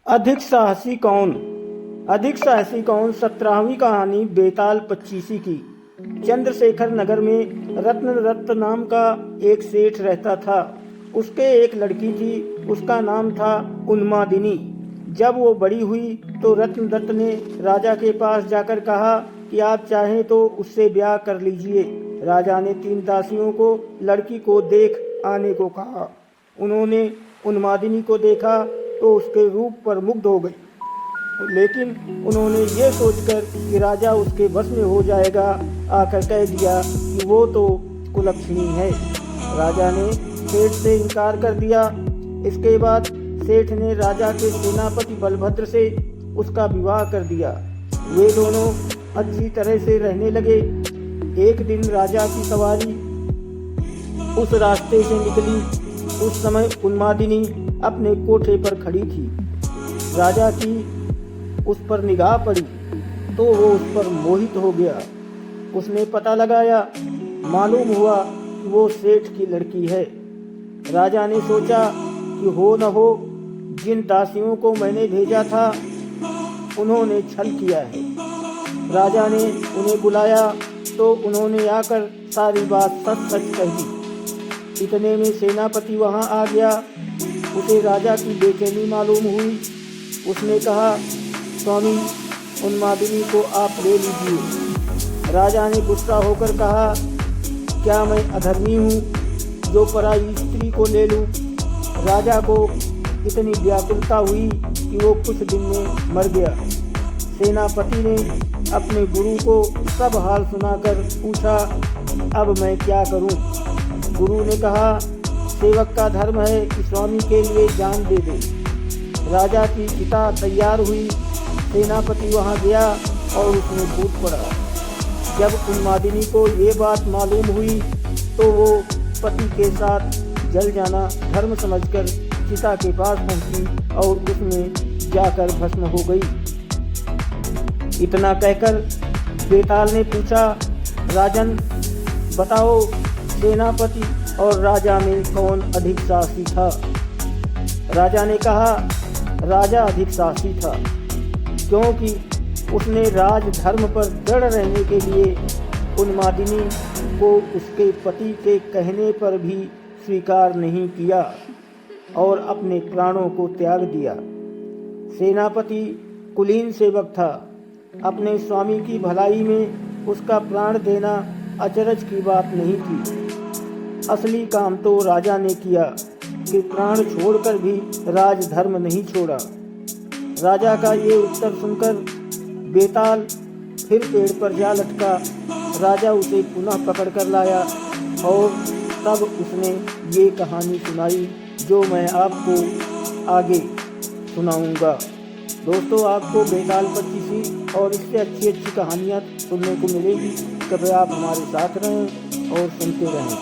अधिक साहसी कौन? अधिक साहसी कौन 17वीं कहानी बेताल 25 की। चंद्रशेखर नगर में रत्न दत्त नाम का एक सेठ रहता था। उसके एक लड़की थी, उसका नाम था उन्मादिनी। जब वो बड़ी हुई तो रत्न दत्त ने राजा के पास जाकर कहा कि आप चाहें तो उससे ब्याह कर लीजिए। राजा ने 3 दासियों को लड़की को देख आने को कहा। उन्होंने उन्मादिनी को देखा तो उसके रूप पर मुग्ध हो गई, लेकिन उन्होंने ये सोचकर कि राजा उसके बस में हो जाएगा आकर कह दिया कि वो तो कुलक्षणी है। राजा ने सेठ से इनकार कर दिया। इसके बाद सेठ ने राजा के सेनापति बलभद्र से उसका विवाह कर दिया। वे दोनों अच्छी तरह से रहने लगे। एक दिन राजा की सवारी उस रास्ते से निकली। उस समय उन्मादिनी अपने कोठे पर खड़ी थी। राजा की उस पर निगाह पड़ी तो वो उस पर मोहित हो गया। उसने पता लगाया, मालूम हुआ कि वो सेठ की लड़की है। राजा ने सोचा कि हो न हो जिन दासियों को मैंने भेजा था उन्होंने छल किया है। राजा ने उन्हें बुलाया तो उन्होंने आकर सारी बात सच सच कही। इतने में सेनापति वहां आ गया। उसे राजा की बेचैनी मालूम हुई। उसने कहा, स्वामी, उन्मादिनी को आप ले लीजिए। राजा ने गुस्सा होकर कहा, क्या मैं अधर्मी हूँ जो पराई स्त्री को ले लूँ? राजा को इतनी व्याकुलता हुई कि वो कुछ दिन में मर गया। सेनापति ने अपने गुरु को सब हाल सुनाकर पूछा, अब मैं क्या करूँ? गुरु ने कहा, सेवक का धर्म है कि स्वामी के लिए जान दे दे। राजा की चिता तैयार हुई। सेनापति वहां गया और उसमें कूद पड़ा। जब उन्मादिनी को ये बात मालूम हुई तो वो पति के साथ जल जाना धर्म समझकर चिता के पास पहुंची और उसमें जाकर भस्म हो गई। इतना कहकर बेताल ने पूछा, राजन, बताओ सेनापति और राजा में कौन अधिक साहसी था? राजा ने कहा, राजा अधिक साहसी था, क्योंकि उसने राज धर्म पर दृढ़ रहने के लिए उन्मादिनी को उसके पति के कहने पर भी स्वीकार नहीं किया और अपने प्राणों को त्याग दिया। सेनापति कुलीन सेवक था। अपने स्वामी की भलाई में उसका प्राण देना अचरज की बात नहीं थी। असली काम तो राजा ने किया कि प्राण छोड़कर भी राज धर्म नहीं छोड़ा। राजा का ये उत्तर सुनकर बेताल फिर पेड़ पर जा लटका। राजा उसे पुनः पकड़ कर लाया और तब उसने ये कहानी सुनाई जो मैं आपको आगे सुनाऊंगा। दोस्तों, आपको बेताल 25 और इससे अच्छी अच्छी कहानियाँ सुनने को मिलेगी। कृपया आप हमारे साथ रहें और सुनते रहें।